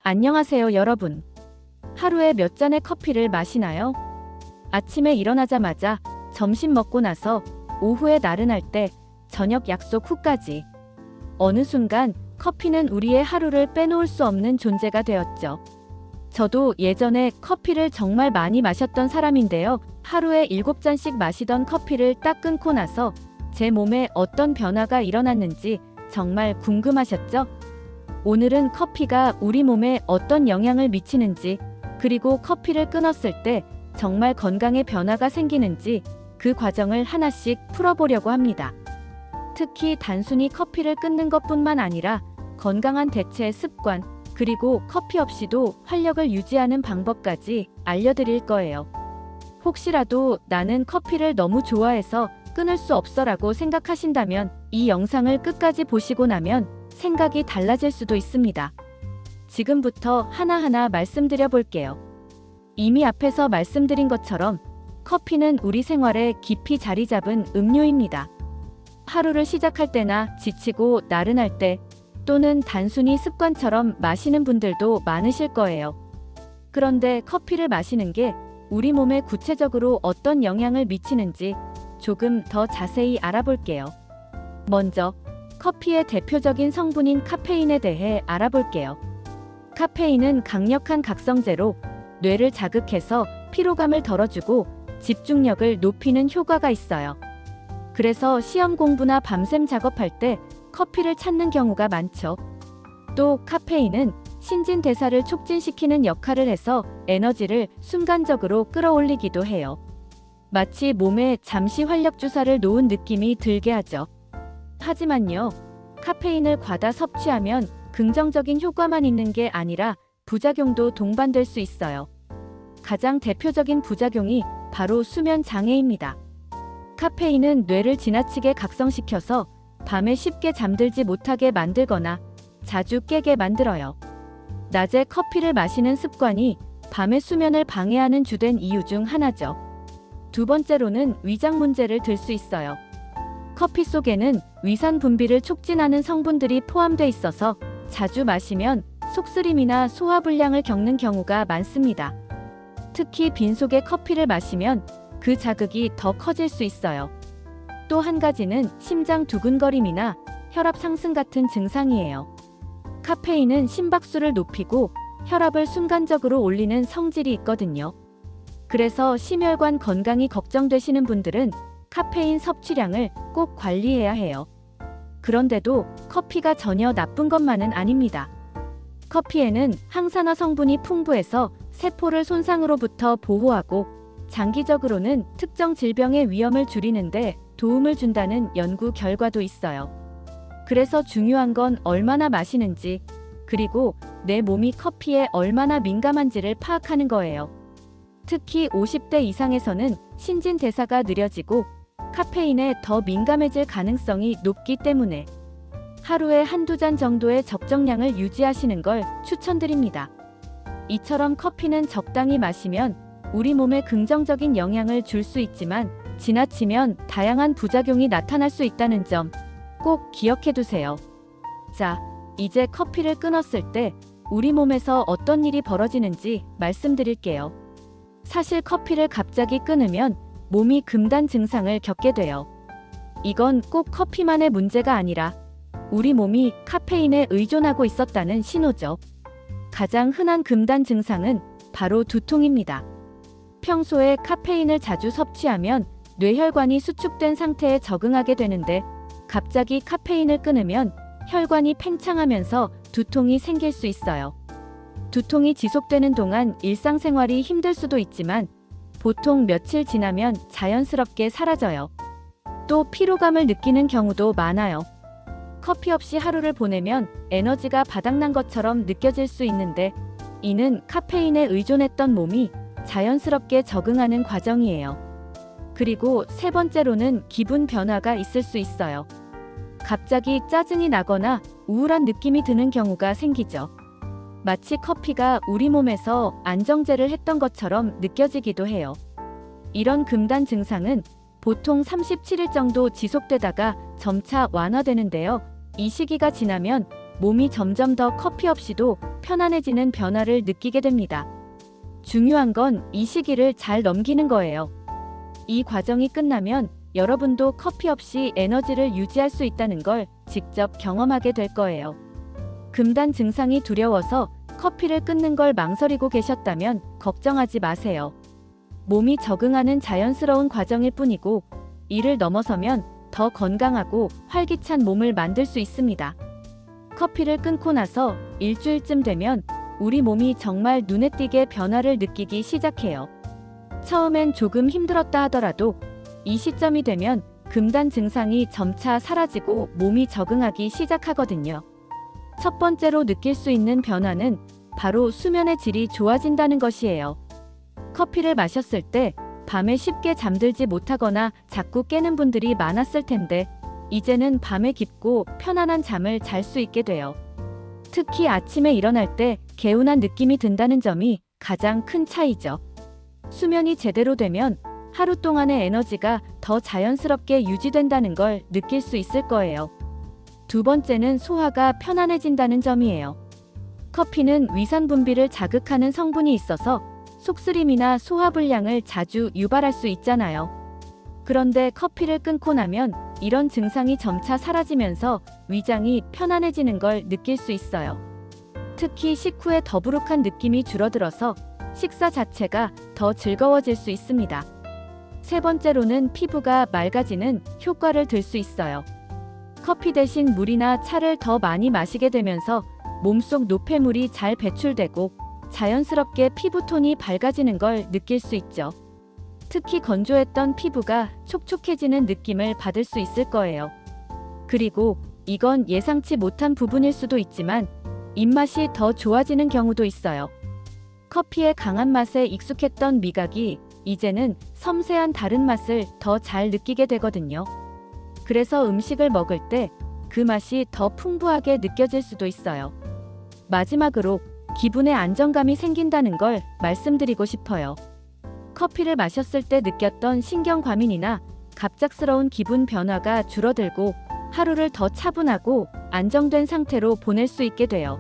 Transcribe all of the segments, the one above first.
안녕하세요, 여러분. 하루에 몇 잔의 커피를 마시나요? 아침에 일어나자마자, 점심 먹고 나서, 오후에 나른할 때, 저녁 약속 후까지. 어느 순간 커피는 우리의 하루를 빼놓을 수 없는 존재가 되었죠. 저도 예전에 커피를 정말 많이 마셨던 사람인데요. 하루에 7잔씩 마시던 커피를 딱 끊고 나서 제 몸에 어떤 변화가 일어났는지 정말 궁금하셨죠? 오늘은 커피가 우리 몸에 어떤 영향을 미치는지, 그리고 커피를 끊었을 때 정말 건강에 변화가 생기는지 그 과정을 하나씩 풀어보려고 합니다. 특히 단순히 커피를 끊는 것뿐만 아니라 건강한 대체 습관, 그리고 커피 없이도 활력을 유지하는 방법까지 알려드릴 거예요. 혹시라도 나는 커피를 너무 좋아해서 끊을 수 없어라고 생각하신다면 이 영상을 끝까지 보시고 나면 생각이 달라질 수도 있습니다. 지금부터 하나하나 말씀드려 볼게요. 이미 앞에서 말씀드린 것처럼 커피는 우리 생활에 깊이 자리 잡은 음료입니다. 하루를 시작할 때나 지치고 나른할 때 또는 단순히 습관처럼 마시는 분들도 많으실 거예요. 그런데 커피를 마시는 게 우리 몸에 구체적으로 어떤 영향을 미치는지 조금 더 자세히 알아볼게요. 먼저 커피의 대표적인 성분인 카페인에 대해 알아볼게요. 카페인은 강력한 각성제로 뇌를 자극해서 피로감을 덜어주고 집중력을 높이는 효과가 있어요. 그래서 시험 공부나 밤샘 작업할 때 커피를 찾는 경우가 많죠. 또 카페인은 신진대사를 촉진시키는 역할을 해서 에너지를 순간적으로 끌어올리기도 해요. 마치 몸에 잠시 활력 주사를 놓은 느낌이 들게 하죠. 하지만요, 카페인을 과다 섭취하면 긍정적인 효과만 있는 게 아니라 부작용도 동반될 수 있어요. 가장 대표적인 부작용이 바로 수면 장애입니다. 카페인은 뇌를 지나치게 각성시켜서 밤에 쉽게 잠들지 못하게 만들거나 자주 깨게 만들어요. 낮에 커피를 마시는 습관이 밤의 수면을 방해하는 주된 이유 중 하나죠. 두 번째로는 위장 문제를 들 수 있어요. 커피 속에는 위산 분비를 촉진하는 성분들이 포함돼 있어서 자주 마시면 속쓰림이나 소화불량을 겪는 경우가 많습니다. 특히 빈속에 커피를 마시면 그 자극이 더 커질 수 있어요. 또 한 가지는 심장 두근거림이나 혈압 상승 같은 증상이에요. 카페인은 심박수를 높이고 혈압을 순간적으로 올리는 성질이 있거든요. 그래서 심혈관 건강이 걱정되시는 분들은 카페인 섭취량을 꼭 관리해야 해요. 그런데도 커피가 전혀 나쁜 것만은 아닙니다. 커피에는 항산화 성분이 풍부해서 세포를 손상으로부터 보호하고 장기적으로는 특정 질병의 위험을 줄이는데 도움을 준다는 연구 결과도 있어요. 그래서 중요한 건 얼마나 마시는지, 그리고 내 몸이 커피에 얼마나 민감한지를 파악하는 거예요. 특히 50대 이상에서는 신진대사가 느려지고 카페인에 더 민감해질 가능성이 높기 때문에 하루에 한두 잔 정도의 적정량을 유지하시는 걸 추천드립니다. 이처럼 커피는 적당히 마시면 우리 몸에 긍정적인 영향을 줄 수 있지만 지나치면 다양한 부작용이 나타날 수 있다는 점 꼭 기억해 두세요. 자, 이제 커피를 끊었을 때 우리 몸에서 어떤 일이 벌어지는지 말씀드릴게요. 사실 커피를 갑자기 끊으면 몸이 금단 증상을 겪게 돼요. 이건 꼭 커피만의 문제가 아니라 우리 몸이 카페인에 의존하고 있었다는 신호죠. 가장 흔한 금단 증상은 바로 두통입니다. 평소에 카페인을 자주 섭취하면 뇌혈관이 수축된 상태에 적응하게 되는데 갑자기 카페인을 끊으면 혈관이 팽창하면서 두통이 생길 수 있어요. 두통이 지속되는 동안 일상생활이 힘들 수도 있지만 보통 며칠 지나면 자연스럽게 사라져요. 또 피로감을 느끼는 경우도 많아요. 커피 없이 하루를 보내면 에너지가 바닥난 것처럼 느껴질 수 있는데 이는 카페인에 의존했던 몸이 자연스럽게 적응하는 과정이에요. 그리고 세 번째로는 기분 변화가 있을 수 있어요. 갑자기 짜증이 나거나 우울한 느낌이 드는 경우가 생기죠. 마치 커피가 우리 몸에서 안정제를 했던 것처럼 느껴지기도 해요. 이런 금단 증상은 보통 37일 정도 지속되다가 점차 완화되는데요. 이 시기가 지나면 몸이 점점 더 커피 없이도 편안해지는 변화를 느끼게 됩니다. 중요한 건 이 시기를 잘 넘기는 거예요. 이 과정이 끝나면 여러분도 커피 없이 에너지를 유지할 수 있다는 걸 직접 경험하게 될 거예요. 금단 증상이 두려워서 커피를 끊는 걸 망설이고 계셨다면 걱정하지 마세요. 몸이 적응하는 자연스러운 과정일 뿐이고, 이를 넘어서면 더 건강하고 활기찬 몸을 만들 수 있습니다. 커피를 끊고 나서 일주일쯤 되면 우리 몸이 정말 눈에 띄게 변화를 느끼기 시작해요. 처음엔 조금 힘들었다 하더라도 이 시점이 되면 금단 증상이 점차 사라지고 몸이 적응하기 시작하거든요. 첫 번째로 느낄 수 있는 변화는 바로 수면의 질이 좋아진다는 것이에요. 커피를 마셨을 때 밤에 쉽게 잠들지 못하거나 자꾸 깨는 분들이 많았을 텐데, 이제는 밤에 깊고 편안한 잠을 잘 수 있게 돼요. 특히 아침에 일어날 때 개운한 느낌이 든다는 점이 가장 큰 차이죠. 수면이 제대로 되면 하루 동안의 에너지가 더 자연스럽게 유지된다는 걸 느낄 수 있을 거예요. 두 번째는 소화가 편안해진다는 점이에요. 커피는 위산 분비를 자극하는 성분이 있어서 속쓰림이나 소화불량을 자주 유발할 수 있잖아요. 그런데 커피를 끊고 나면 이런 증상이 점차 사라지면서 위장이 편안해지는 걸 느낄 수 있어요. 특히 식후에 더부룩한 느낌이 줄어들어서 식사 자체가 더 즐거워질 수 있습니다. 세 번째로는 피부가 맑아지는 효과를 들 수 있어요. 커피 대신 물이나 차를 더 많이 마시게 되면서 몸속 노폐물이 잘 배출되고 자연스럽게 피부톤이 밝아지는 걸 느낄 수 있죠. 특히 건조했던 피부가 촉촉해지는 느낌을 받을 수 있을 거예요. 그리고 이건 예상치 못한 부분일 수도 있지만 입맛이 더 좋아지는 경우도 있어요. 커피의 강한 맛에 익숙했던 미각이 이제는 섬세한 다른 맛을 더 잘 느끼게 되거든요. 그래서 음식을 먹을 때 그 맛이 더 풍부하게 느껴질 수도 있어요. 마지막으로 기분에 안정감이 생긴다는 걸 말씀드리고 싶어요. 커피를 마셨을 때 느꼈던 신경과민이나 갑작스러운 기분 변화가 줄어들고 하루를 더 차분하고 안정된 상태로 보낼 수 있게 돼요.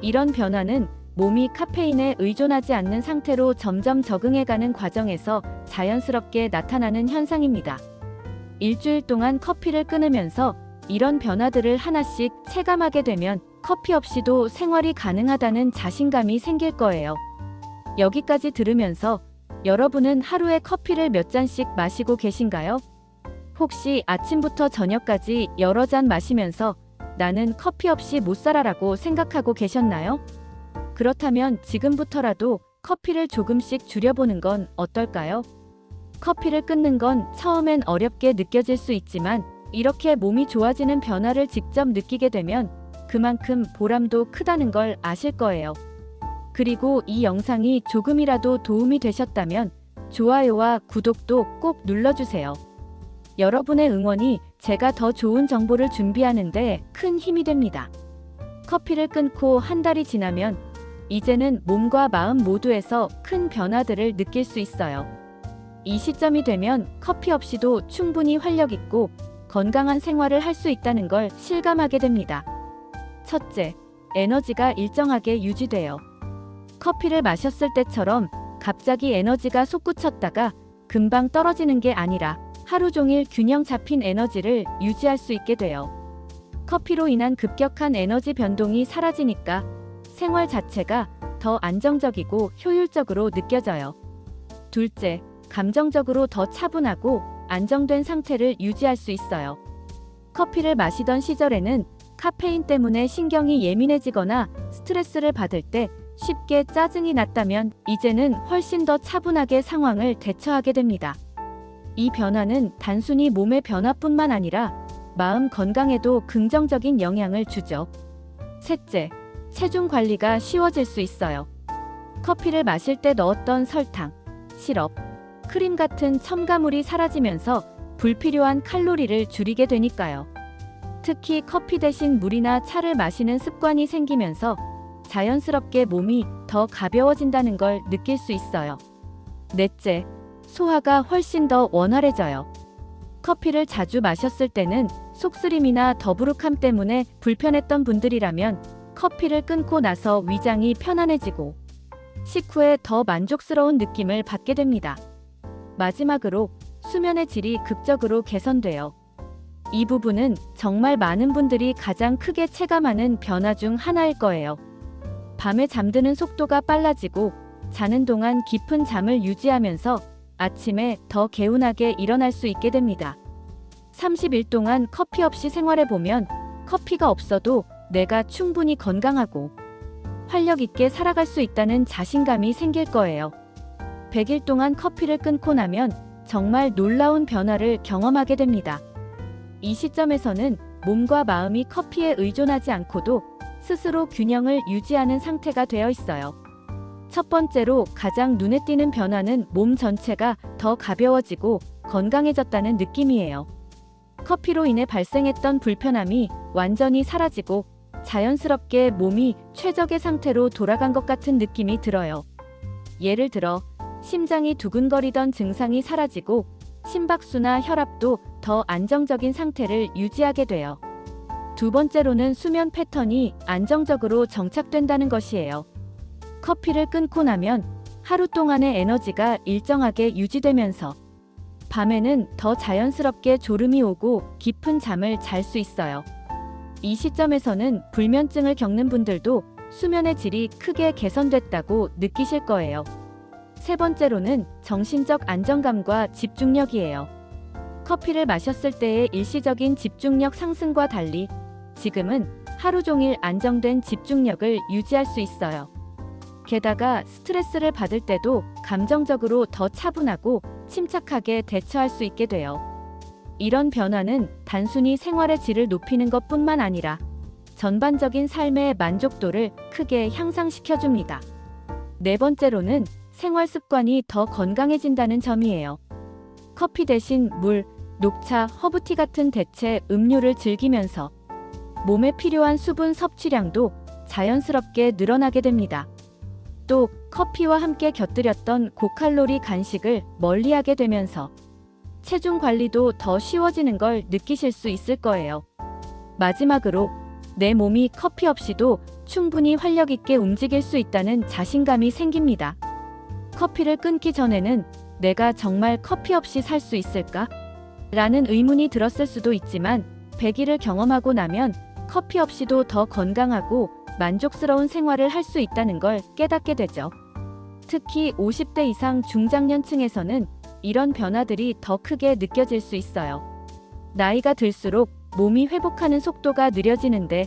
이런 변화는 몸이 카페인에 의존하지 않는 상태로 점점 적응해가는 과정에서 자연스럽게 나타나는 현상입니다. 일주일 동안 커피를 끊으면서 이런 변화들을 하나씩 체감하게 되면 커피 없이도 생활이 가능하다는 자신감이 생길 거예요. 여기까지 들으면서 여러분은 하루에 커피를 몇 잔씩 마시고 계신가요? 혹시 아침부터 저녁까지 여러 잔 마시면서 나는 커피 없이 못 살아라고 생각하고 계셨나요? 그렇다면 지금부터라도 커피를 조금씩 줄여보는 건 어떨까요? 커피를 끊는 건 처음엔 어렵게 느껴질 수 있지만 이렇게 몸이 좋아지는 변화를 직접 느끼게 되면 그만큼 보람도 크다는 걸 아실 거예요. 그리고 이 영상이 조금이라도 도움이 되셨다면 좋아요와 구독도 꼭 눌러주세요. 여러분의 응원이 제가 더 좋은 정보를 준비하는데 큰 힘이 됩니다. 커피를 끊고 한 달이 지나면 이제는 몸과 마음 모두에서 큰 변화들을 느낄 수 있어요. 이 시점이 되면 커피 없이도 충분히 활력 있고 건강한 생활을 할 수 있다는 걸 실감하게 됩니다. 첫째, 에너지가 일정하게 유지돼요. 커피를 마셨을 때처럼 갑자기 에너지가 솟구쳤다가 금방 떨어지는 게 아니라 하루 종일 균형 잡힌 에너지를 유지할 수 있게 돼요. 커피로 인한 급격한 에너지 변동이 사라지니까 생활 자체가 더 안정적이고 효율적으로 느껴져요. 둘째, 감정적으로 더 차분하고 안정된 상태를 유지할 수 있어요. 커피를 마시던 시절에는 카페인 때문에 신경이 예민해지거나 스트레스를 받을 때 쉽게 짜증이 났다면 이제는 훨씬 더 차분하게 상황을 대처하게 됩니다. 이 변화는 단순히 몸의 변화뿐만 아니라 마음 건강에도 긍정적인 영향을 주죠. 셋째, 체중 관리가 쉬워질 수 있어요. 커피를 마실 때 넣었던 설탕, 시럽, 크림 같은 첨가물이 사라지면서 불필요한 칼로리를 줄이게 되니까요. 특히 커피 대신 물이나 차를 마시는 습관이 생기면서 자연스럽게 몸이 더 가벼워진다는 걸 느낄 수 있어요. 넷째, 소화가 훨씬 더 원활해져요. 커피를 자주 마셨을 때는 속쓰림이나 더부룩함 때문에 불편했던 분들이라면 커피를 끊고 나서 위장이 편안해지고 식후에 더 만족스러운 느낌을 받게 됩니다. 마지막으로 수면의 질이 극적으로 개선돼요. 이 부분은 정말 많은 분들이 가장 크게 체감하는 변화 중 하나일 거예요. 밤에 잠드는 속도가 빨라지고 자는 동안 깊은 잠을 유지하면서 아침에 더 개운하게 일어날 수 있게 됩니다. 30일 동안 커피 없이 생활해보면 커피가 없어도 내가 충분히 건강하고 활력 있게 살아갈 수 있다는 자신감이 생길 거예요. 100일 동안 커피를 끊고 나면 정말 놀라운 변화를 경험하게 됩니다. 이 시점에서는 몸과 마음이 커피에 의존하지 않고도 스스로 균형을 유지하는 상태가 되어 있어요. 첫 번째로 가장 눈에 띄는 변화는 몸 전체가 더 가벼워지고 건강해졌다는 느낌이에요. 커피로 인해 발생했던 불편함이 완전히 사라지고 자연스럽게 몸이 최적의 상태로 돌아간 것 같은 느낌이 들어요. 예를 들어 심장이 두근거리던 증상이 사라지고 심박수나 혈압도 더 안정적인 상태를 유지하게 돼요. 두 번째로는 수면 패턴이 안정적으로 정착된다는 것이에요. 커피를 끊고 나면 하루 동안의 에너지가 일정하게 유지되면서 밤에는 더 자연스럽게 졸음이 오고 깊은 잠을 잘 수 있어요. 이 시점에서는 불면증을 겪는 분들도 수면의 질이 크게 개선됐다고 느끼실 거예요. 세 번째로는 정신적 안정감과 집중력이에요. 커피를 마셨을 때의 일시적인 집중력 상승과 달리 지금은 하루 종일 안정된 집중력을 유지할 수 있어요. 게다가 스트레스를 받을 때도 감정적으로 더 차분하고 침착하게 대처할 수 있게 돼요. 이런 변화는 단순히 생활의 질을 높이는 것뿐만 아니라 전반적인 삶의 만족도를 크게 향상시켜줍니다. 네 번째로는 생활 습관이 더 건강해진다는 점이에요. 커피 대신 물, 녹차, 허브티 같은 대체 음료를 즐기면서 몸에 필요한 수분 섭취량도 자연스럽게 늘어나게 됩니다. 또 커피와 함께 곁들였던 고칼로리 간식을 멀리하게 되면서 체중 관리도 더 쉬워지는 걸 느끼실 수 있을 거예요. 마지막으로 내 몸이 커피 없이도 충분히 활력 있게 움직일 수 있다는 자신감이 생깁니다. 커피를 끊기 전에는 내가 정말 커피 없이 살 수 있을까? 라는 의문이 들었을 수도 있지만 100일을 경험하고 나면 커피 없이도 더 건강하고 만족스러운 생활을 할 수 있다는 걸 깨닫게 되죠. 특히 50대 이상 중장년층에서는 이런 변화들이 더 크게 느껴질 수 있어요. 나이가 들수록 몸이 회복하는 속도가 느려지는데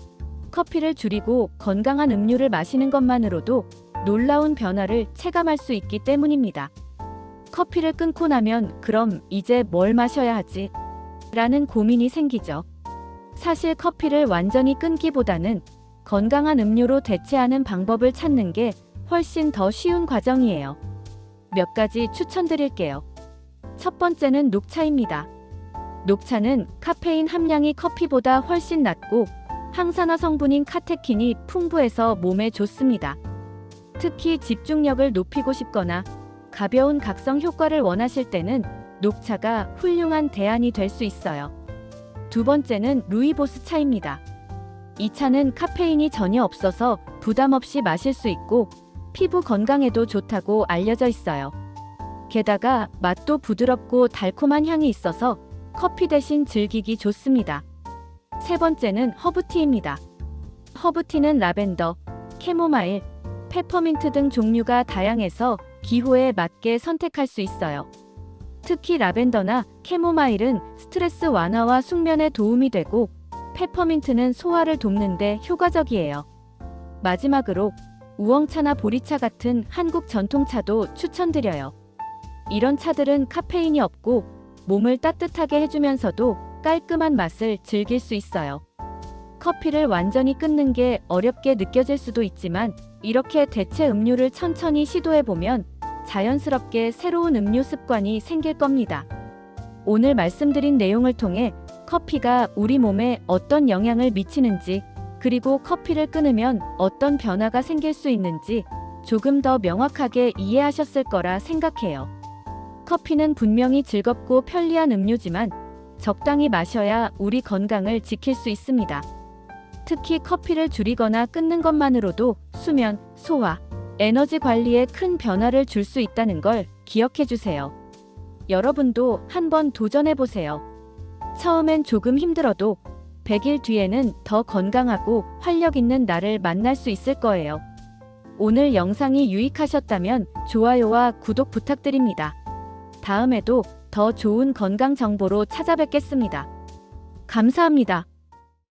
커피를 줄이고 건강한 음료를 마시는 것만으로도 놀라운 변화를 체감할 수 있기 때문입니다. 커피를 끊고 나면 그럼 이제 뭘 마셔야 하지? 라는 고민이 생기죠. 사실 커피를 완전히 끊기보다는 건강한 음료로 대체하는 방법을 찾는 게 훨씬 더 쉬운 과정이에요. 몇 가지 추천드릴게요. 첫 번째는 녹차입니다. 녹차는 카페인 함량이 커피보다 훨씬 낮고 항산화 성분인 카테킨이 풍부해서 몸에 좋습니다. 특히 집중력을 높이고 싶거나 가벼운 각성 효과를 원하실 때는 녹차가 훌륭한 대안이 될 수 있어요. 두 번째는 루이보스 차입니다. 이 차는 카페인이 전혀 없어서 부담 없이 마실 수 있고 피부 건강에도 좋다고 알려져 있어요. 게다가 맛도 부드럽고 달콤한 향이 있어서 커피 대신 즐기기 좋습니다. 세 번째는 허브티입니다. 허브티는 라벤더, 캐모마일, 페퍼민트 등 종류가 다양해서 기호에 맞게 선택할 수 있어요. 특히 라벤더나 캐모마일은 스트레스 완화와 숙면에 도움이 되고 페퍼민트는 소화를 돕는 데 효과적이에요. 마지막으로 우엉차나 보리차 같은 한국 전통차도 추천드려요. 이런 차들은 카페인이 없고 몸을 따뜻하게 해주면서도 깔끔한 맛을 즐길 수 있어요. 커피를 완전히 끊는 게 어렵게 느껴질 수도 있지만 이렇게 대체 음료를 천천히 시도해보면 자연스럽게 새로운 음료 습관이 생길 겁니다. 오늘 말씀드린 내용을 통해 커피가 우리 몸에 어떤 영향을 미치는지, 그리고 커피를 끊으면 어떤 변화가 생길 수 있는지 조금 더 명확하게 이해하셨을 거라 생각해요. 커피는 분명히 즐겁고 편리한 음료지만 적당히 마셔야 우리 건강을 지킬 수 있습니다. 특히 커피를 줄이거나 끊는 것만으로도 수면, 소화, 에너지 관리에 큰 변화를 줄 수 있다는 걸 기억해 주세요. 여러분도 한번 도전해 보세요. 처음엔 조금 힘들어도 100일 뒤에는 더 건강하고 활력 있는 나를 만날 수 있을 거예요. 오늘 영상이 유익하셨다면 좋아요와 구독 부탁드립니다. 다음에도 더 좋은 건강 정보로 찾아뵙겠습니다. 감사합니다.